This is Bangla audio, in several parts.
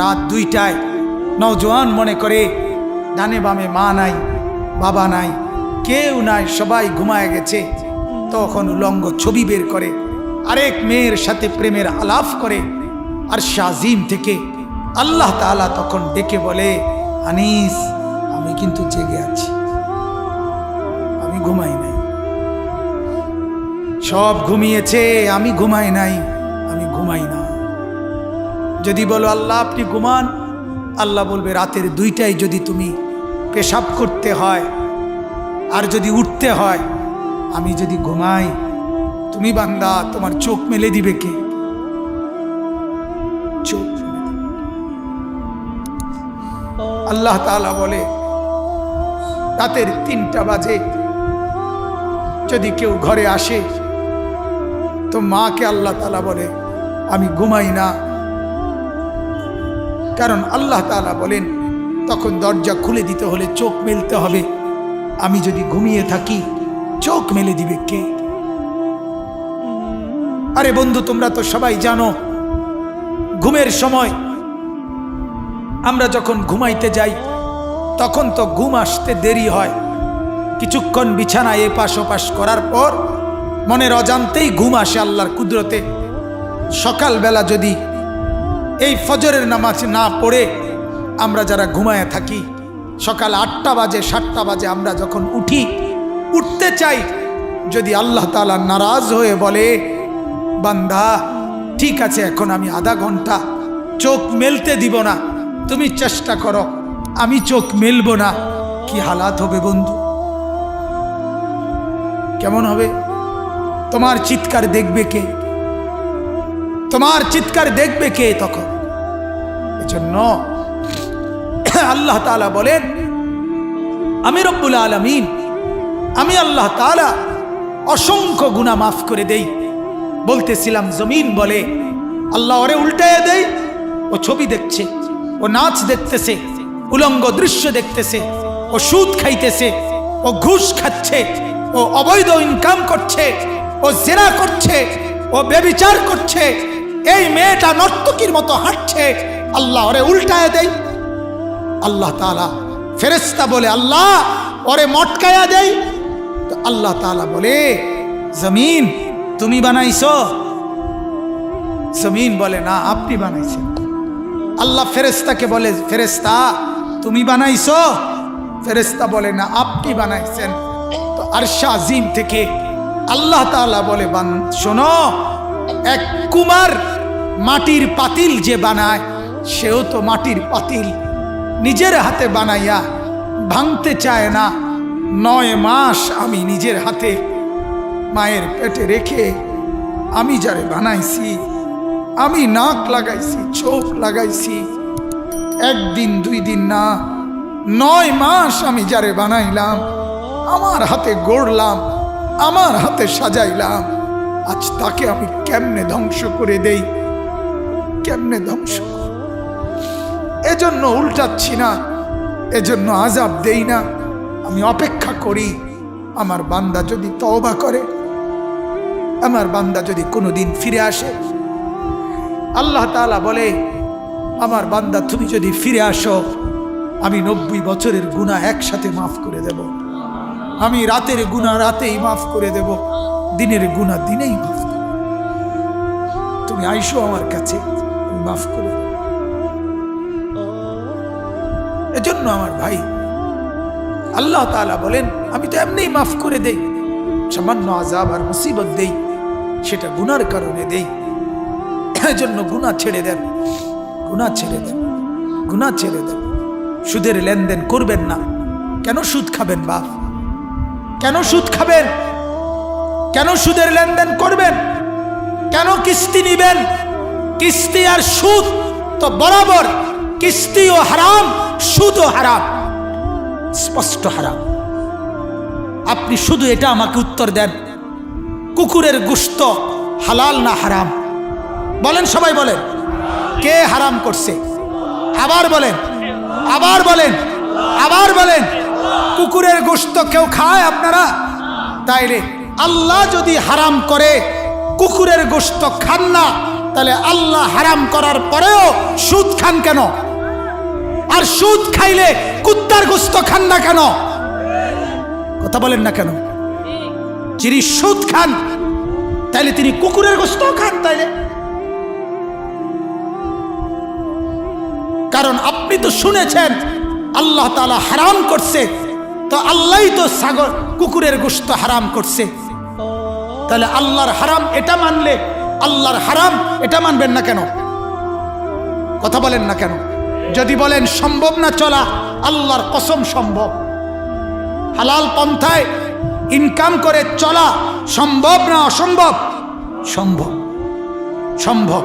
রাত 2টায় নওজোয়ান মনে করে ডানে বামে মা নাই, বাবা নাই, কেউ নাই, সবাই ঘুমায় গেছে। তখন উলঙ্গ ছবি বের করে আরেক মেয়ের সাথে প্রেমের আলাপ করে। আর শাজিম থেকে আল্লাহ তাআলা তখন ডেকে বলে, আনিস, আমি কিন্তু জেগে আছি, আমি ঘুমাই নাই। সব ঘুমিয়েছে, আমি ঘুমাই নাই, আমি ঘুমাই না। যদি বলো আল্লাহ আপনি ঘুমান, আল্লাহ বলবে রাতের 2টায় যদি তুমি পেশাব করতে হয় আর যদি উঠতে হয়, আমি যদি ঘুমাই, তুমি বান্দা তোমার চোখ মেলে দিবে কে? চোখ আল্লাহ তাআলা বলে রাতের 3টা বাজে যদি কেউ ঘরে আসে তো মাকে আল্লাহ তাআলা বলে আমি ঘুমাই না। কারণ আল্লাহ তাআলা বলেন তখন দরজা খুলে দিতে হলে চোখ মেলতে হবে। আমি যদি ঘুমিয়ে থাকি চোখ মেলে দিবে কে? আরে বন্ধু, তোমরা তো সবাই জানো ঘুমের সময় আমরা যখন ঘুমাইতে যাই তখন তো ঘুম আসতে দেরি হয়। কিছুক্ষণ বিছানায় এপাশ ওপাশ করার পর মনের অজান্তেই ঘুম আসে আল্লাহর কুদরতে। সকালবেলা যদি এই ফজরের নামাজ না পড়ে আমরা যারা ঘুমায় থাকি, সকাল 8টা বাজে 7টা বাজে আমরা যখন উঠতে চাই, যদি আল্লাহ তাআলা নারাজ হয়ে বলে বান্দা ঠিক আছে এখন আমি আধা ঘন্টা চোখ মেলতে দিব না, তুমি চেষ্টা করো, আমি চোখ মেলবো না, কি হালাত হবে বন্ধু? কেমন হবে? তোমার চিৎকার দেখবে কে? তোমার চিৎকার দেখবে কে তখন? এজন্য আল্লাহ তাআলা বলেন আমি রব্বুল আলামিন, আমি আল্লাহ তাআলা অসংখ্য গুনাহ মাফ করে দেই। বলতেছিলাম জমিন বলে আল্লাহ ওরে উল্টায় দেই, ও ছবি দেখছে, ও নাচ দেখতেছে, উলঙ্গ দৃশ্য দেখতেছে, ও সুদ খাইতেছে, ও ঘুষ খাচ্ছে, ও অবৈধ ইনকাম করছে, ও জিনা করছে, ও ব্যভিচার করছে, এই মেয়েটা নর্তকীর মতো হাঁটছে, আল্লাহ ওরে উল্টায় দেই। আল্লাহ তাআলা ফেরেশতা বলে আল্লাহ ওরে মটকায়া দেই। তো আল্লাহ তাআলা বলে জমিন তুমি বানাইছো? জমিন বলে না আপনি বানাইছেন। আল্লাহ ফেরেশতাকে বলে ফেরেশতা তুমি বানাইছো? ফেরেশতা বলে না আপনি বানাইছেন। তো আরশে আজিম থেকে আল্লাহ তাআলা বলে শোনো, এক কুমার মাটির পাতিল যে বানায় সেও তো মাটির পাতিল নিজের হাতে বানাইয়া ভাঙতে চায় না। 9 মাস আমি নিজের হাতে মায়ের পেটে রেখে আমি যারে বানাইছি, আমি নাক লাগাইছি, চোখ লাগাইছি, 1 দিন 2 দিন না, 9 মাস আমি যারে বানাইলাম, আমার হাতে গড়লাম, আমার হাতে সাজাইলাম, আজ তাকে আমি কেমনে ধ্বংস করে দেই? কেমনে ধ্বংস? এজন্য উল্টাচ্ছি না, এজন্য আযাব দেই না, আমি অপেক্ষা করি আমার বান্দা যদি তওবা করে, আমার বান্দা যদি কোনোদিন ফিরে আসে। আল্লাহ তাআলা বলে আমার বান্দা তুমি যদি ফিরে আসো আমি 90 বছরের গুনাহ একসাথে মাফ করে দেব। আমি রাতের গুনাহ রাতেই মাফ করে দেব, দিনের গুনাহ দিনেই মাফ করে দেব। তুমি আইসো আমার কাছে, আমি মাফ করে দেব। এজন্য আমার ভাই আল্লাহ তাআলা বলেন আমি তো এমনিই মাফ করে দেই, সামান্য আযাব আর মুসিবত দেই, সেটা গুনার কারণে দেই। এজন্য গুনাহ ছেড়ে দেন, গুনাহ ছেড়ে দেন, গুনাহ ছেড়ে দেন। সুদের লেনদেন করবেন না। কেন সুদ খাবেন বাপ? কেন সুদ খাবেন? কেন সুদের লেনদেন করবেন? কেন কিস্তি নিবেন? কিস্তি আর সুদ তো বরাবর, কিস্তিও হারাম, সুদও হারাম, স্পষ্ট হারাম। আপনি শুধু এটা আমাকে উত্তর দেন, কুকুরের গোশত হালাল না হারাম? বলেন, সবাই বলেন, কে হারাম করছে? আবার বলেন, আবার বলেন, আবার বলেন। কুকুরের গোশত কেউ খায় আপনারা? তাইলে আল্লাহ যদি হারাম করে কুকুরের গোশত খান না, তাহলে আল্লাহ হারাম করার পরেও সুদ খান কেন? আর সুদ খাইলে কুত্তার গোশত খান না কেন? কথা বলেন না কেন? যিনি সুদ খান তাইলে তিনি কুকুরের গোশত খান তাইলে? কারণ আপনি তো শুনেছেন আল্লাহ তাআলা হারাম করছে, তো আল্লাহই তো কুকুরের গোশত হারাম করছে। তাহলে আল্লাহর হারাম এটা মানলে আল্লাহর হারাম এটা মানবেন না কেন? কথা বলেন না কেন? যদি বলেন সম্ভব না চলা, আল্লাহর কসম সম্ভব। হালাল পন্থায় ইনকাম করে চলা সম্ভব না অসম্ভব? সম্ভব, সম্ভব।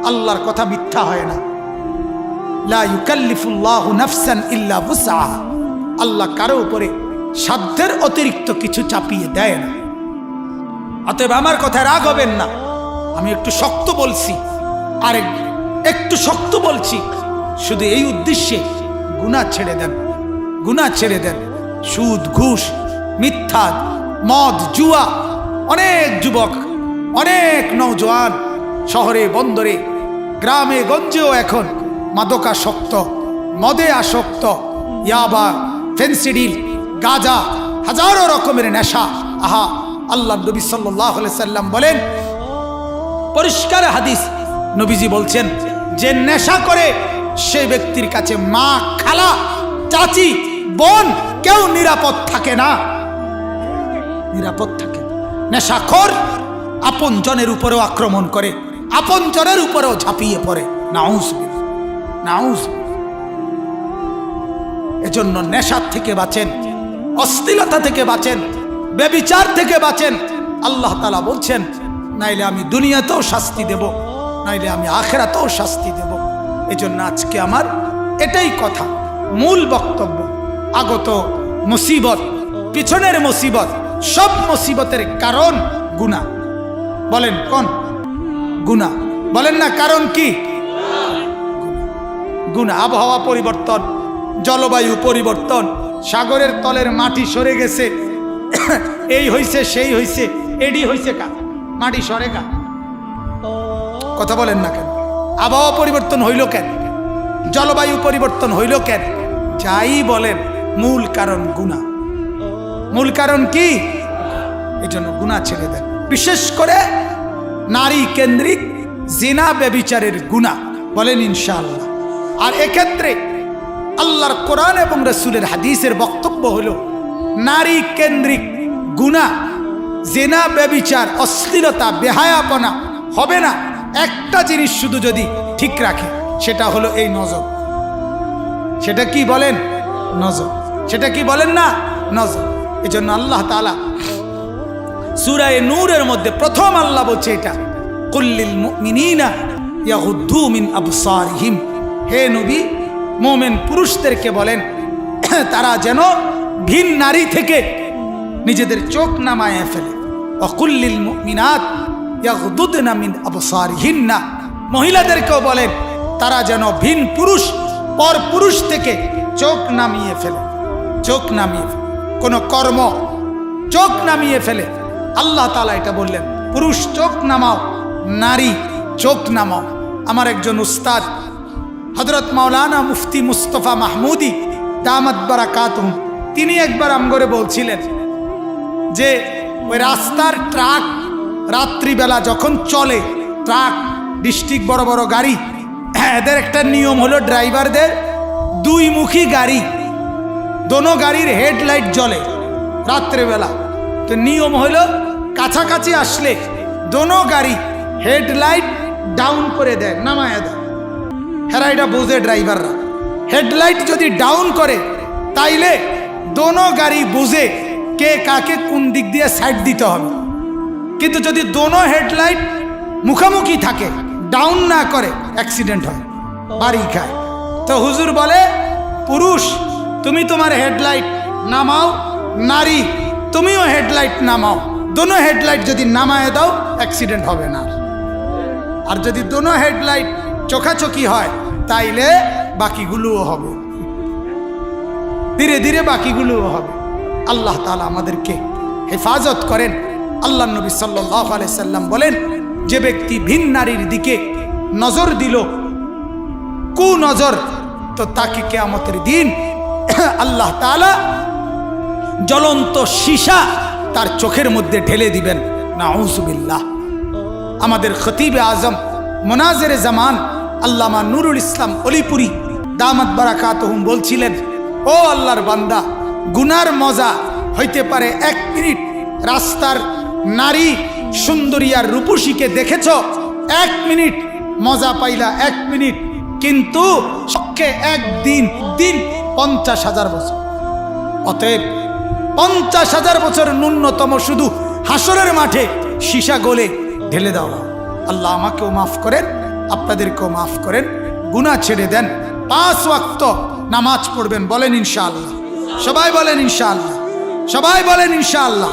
আল্লাহর কথা মিথ্যা হয় না। লা ইউকাল্লিফুল্লাহু নাফসান ইল্লা বুসআহা। আল্লাহ কারো উপরে সাধ্যের অতিরিক্ত কিছু চাপিয়ে দেয় না। অতএব আমার কথায় রাগ হবেন না, আমি একটু শক্ত বলছি, আর একটু শক্ত বলছি শুধু এই উদ্দেশ্যে, গুনাহ ছেড়ে দেন, গুনাহ ছেড়ে দেন। সুদ, ঘুষ, মিথ্যা, মদ, জুয়া, অনেক যুবক, অনেক নওজোয়ান শহরে বন্দরে গ্রামে গঞ্জেও এখন মাদকাসক্ত, মদে আসক্ত, ইয়াবা, ফেন্সিডিল, গাঁজা, হাজারো রকমের নেশা। আহা, আল্লাহ নবী সাল্লাল্লাহু আলাইহি সাল্লাম বলেন, পরিষ্কার হাদিস, নবীজি বলছেন যে নেশা করে সেই ব্যক্তির কাছে মা, খালা, চাচি, বোন কেউ নিরাপদ থাকে না, নিরাপদ থাকে। নেশাখোর আপন জনের উপরেও আক্রমণ করে, আপন জনের উপরেও ঝাঁপিয়ে পড়ে। নাউজুবিল্লাহ, নাউজুবিল্লাহ। এজন্য নেশার থেকে বাঁচেন, অশ্লীলতা থেকে বাঁচেন, ব্যভিচার থেকে বাঁচেন। আল্লাহ তাআলা বলছেন, নাইলে আমি দুনিয়াতেও শাস্তি দেব, নাইলে আমি আখিরাতেও শাস্তি দেব। এজন্য আজকে আমার এটাই কথা, মূল বক্তব্য। আগত মুসিবত, পিছনের মুসিবত, সব মুসিবতের কারণ গুনাহ। বলেন কোন? গুনাহ। বলেন না কারণ কি? গুনাহ। আবহাওয়া পরিবর্তন, জলবায়ু পরিবর্তন, সাগরের তলের মাটি সরে গেছে, এই হইছে সেই হইছে, এডি হইছে কা মাটি সরে গা। কথা বলেন না কেন? আবহাওয়া পরিবর্তন হইল কেন? জলবায়ু পরিবর্তন হইল কেন? যাই বলেন, মূল কারণ গুনাহ। মূল কারণ কি? এই জন্য গুনাহ ছেড়ে দেন। বিশেষ করে নারী কেন্দ্রিক জিনা ব্যভিচারের গুনাহ। বলেন ইনশাআল্লাহ। আর এক্ষেত্রে আল্লাহর কোরআন এবং রাসূলের হাদিসের বক্তব্য হলো, নারী কেন্দ্রিক গুনাহ, জিনা, ব্যভিচার, অশ্লীলতা, বেহায়াপনা হবে না একটা জিনিস শুধু যদি ঠিক রাখে, সেটা হলো এই নজর। সেটা কি বলেন? নজর। সেটা কি বলেন না? নজর। এজন্য আল্লাহ তাআলা সূরা নূরের মধ্যে প্রথম আল্লাহ বলছে এটা, কুল্লিল মুমিনিনা ইয়াগুদ্দু মিন আবসারিহিম। হে নবী, মুমিন পুরুষদেরকে বলেন তারা যেন ভিন নারী থেকে নিজেদের চোখ নামায় ফেলে। ওয়াকুল্লিল মুমিনাত ইয়াগুদ্দুনা মিন আবসারিহিন্না। মহিলাদেরকেও বলেন তারা যেন ভিন পুরুষ, পর পুরুষ থেকে চোখ নামিয়ে ফেলে। চোখ নামিয়ে ফেলে, কোনো কর্ম চোখ নামিয়ে ফেলে। আল্লাহ তাআলা এটা বললেন, পুরুষ চোখ নামাও, নারী চোখ নামাও। আমার একজন উস্তাদ হযরত মাওলানা মুফতি মুস্তাফা মাহমুদি দামাত বারাকাতুহু, তিনি একবার আমগরে বলছিলেন যে ওই রাস্তার ট্রাক রাত্রিবেলা যখন চলে, ট্রাক, ডিস্ট্রিক্ট বড় বড় গাড়ি, এদের একটা নিয়ম হলো ড্রাইভারদের দুইমুখী গাড়ি, দোনো গাড়ির হেডলাইট জ্বলে রাত্রেবেলা। তো নিয়ম হলো কাছাকাছি আসলে দোনো গাড়ি হেডলাইট ডাউন করে দেয়, নামায় দেয়। হেরা এটা বোঝে ড্রাইভাররা, হেডলাইট যদি ডাউন করে তাইলে দোনো গাড়ি বুঝে কে কাকে কোন দিক দিয়ে সাইড দিতে হবে। কিন্তু যদি দোনো হেডলাইট মুখামুখি থাকে, ডাউন না করে, অ্যাক্সিডেন্ট হয়, বাড়ি খায়। তো হুজুর বলে, পুরুষ তুমি তোমার হেডলাইট নামাও, নারী তুমিও হেডলাইট নামাও। দোনো হেডলাইট যদি নামায় দাও, অ্যাক্সিডেন্ট হবে না। আর যদি দোনো হেডলাইট চোখাচোখি হয় তাইলে বাকিগুলোও হবে, ধীরে ধীরে বাকিগুলোও হবে। আল্লাহ তাআলা আমাদেরকে হেফাজত করেন। আল্লাহ নবী সাল্লাল্লাহু আলাইহি সাল্লাম বলেন, যে ব্যক্তি ভিন নারীর দিকে নজর দিল, কুনজর, তো তাকে কিয়ামতের দিন আল্লাহ তাআলা জ্বলন্ত সীসা তার চোখের মধ্যে ঢেলে দিবেন। নাউযুবিল্লাহ। আমাদের খতিবে আজম মুনাজিরে জামান আল্লামা নুরুল ইসলাম অলিপুরি দামাত বারাকাতুহুম বলছিলেন, ও আল্লাহর বান্দা, গুনার মজা হইতে পারে 1 মিনিট। রাস্তার নারী সুন্দরী আর রূপসীকে দেখেছ, 1 মিনিট মজা পাইলা, 1 মিনিট, কিন্তু সবকে একদিন 50,000 বছর। অতএব 50,000 বছর ন্যূনতম শুধু হাসরের মাঠে সীসা গলে ঢেলে দেওয়া। আল্লাহ আমাকেও মাফ করেন, আপনাদেরকেও মাফ করেন, গুনাহ ছেড়ে দেন। 5 ওয়াক্ত নামাজ পড়বেন, বলেন ইনশাআল্লাহ। সবাই বলেন ইনশাআল্লাহ, সবাই বলেন ইনশাআল্লাহ।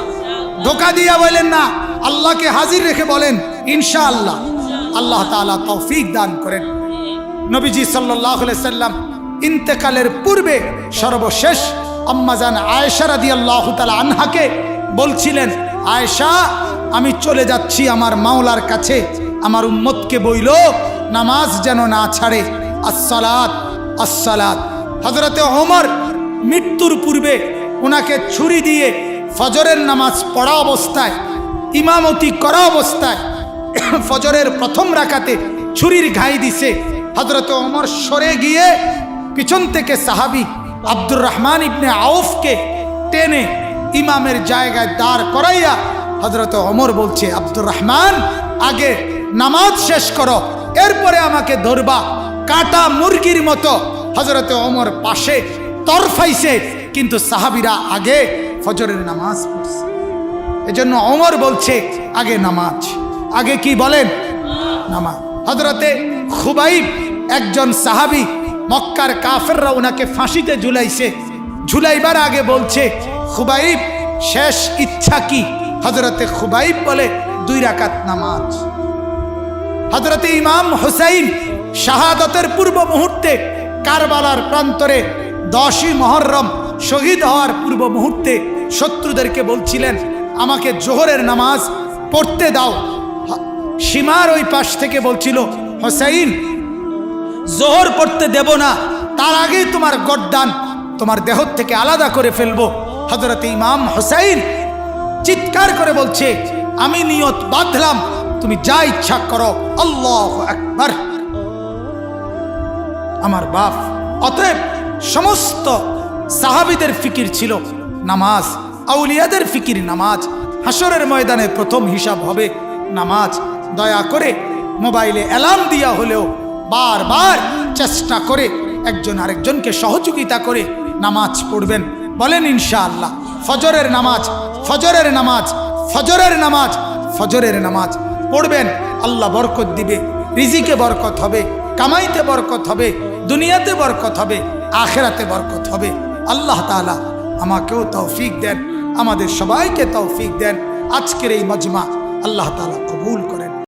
ধোঁকা দিয়া বলেন না, আল্লাহকে হাজির রেখে বলেন ইনশাআল্লাহ। আল্লাহ তাআলা তৌফিক দান করেন। নবীজি সাল্লাল্লাহু আলাইহি সাল্লাম ইন্তেকালের পূর্বে সর্বশেষ আম্মাজান আয়েশা রাদিয়াল্লাহু তাআলা আনহাকে বলছিলেন, আয়েশা, আমি চলে যাচ্ছি আমার মাওলার কাছে, আমার উম্মতকে বইল নামাজ যেন না ছাড়ে। আসসালাত আসসালাত। হযরতে ওমর মৃত্যুর পূর্বে ওনাকে ছুরি দিয়ে ফজরের নামাজ পড়া অবস্থায়, ইমামতি করা অবস্থায় ফজরের প্রথম রাকাতে ছুরির ঘাই দিছে। হযরতে ওমর সরে গিয়ে পিছন থেকে সাহাবী আব্দুর রহমান ইবনে আউফকে টেনে ইমামের জায়গায় দাঁড় করাইয়া হযরতে ওমর বলছে, আব্দুর রহমান, আগে নামাজ শেষ করো, এরপরে আমাকে ধরবা। কাটা মুরগির মতো হযরতে ওমর পাশে তরফাইছে, কিন্তু সাহাবীরা আগে ফজরের নামাজ পড়ছে। এজন্য ওমর বলছে আগে নামাজ, আগে কি বলেন? নামাজ। হযরতে খুবাইব একজন সাহাবী, মক্কার কাফেররা ওনাকে ফাঁসিতে ঝুলাইছে, ঝুলাইবার আগে বলছে, খুবাইব শেষ ইচ্ছা কি? হযরতে খুবাইব বলে 2 রাকাত নামাজ। হযরতে ইমাম হুসাইন শাহাদাতের পূর্ব মুহূর্তে কারবালার প্রান্তরে 10ই মুহররম শহীদ হওয়ার পূর্ব মুহূর্তে শত্রুদেরকে বলছিলেন, আমাকে জোহরের নামাজ পড়তে দাও। সীমার ওই পাশ থেকে বলছিল, হুসাইন, জোহর পড়তে দেব না, তার আগেই তোমার গর্দান তোমার দেহ থেকে আলাদা করে ফেলবো। হযরতে ইমাম হুসাইন চিৎকার করে বলছে, আমি নিয়ত বাঁধলাম, তুমি যা ইচ্ছা করো, আল্লাহু আকবার। আমার বাপ। অতএব সমস্ত সাহাবীদের ফিকির ছিল নামাজ, আউলিয়াদের ফিকির নামাজ। হাসরের ময়দানে প্রথম হিসাব হবে নামাজ। দয়া করে মোবাইলে অ্যালার্ম দিয়া হলেও বারবার চেষ্টা করে একজন আরেকজনকে সহযোগিতা করে নামাজ পড়বেন, বলেন ইনশাআল্লাহ। ফজরের নামাজ, ফজরের নামাজ, ফজরের নামাজ, ফজরের নামাজ পড়বেন, আল্লাহ বরকত দিবে, রিজিকে বরকত হবে, কামাইতে বরকত হবে, দুনিয়াতে বরকত হবে, আখিরাতে বরকত হবে। আল্লাহ তাআলা আমাকেও তৌফিক দেন, আমাদের সবাইকে তৌফিক দেন। আজকের এই মজমা আল্লাহ তাআলা কবুল করেন।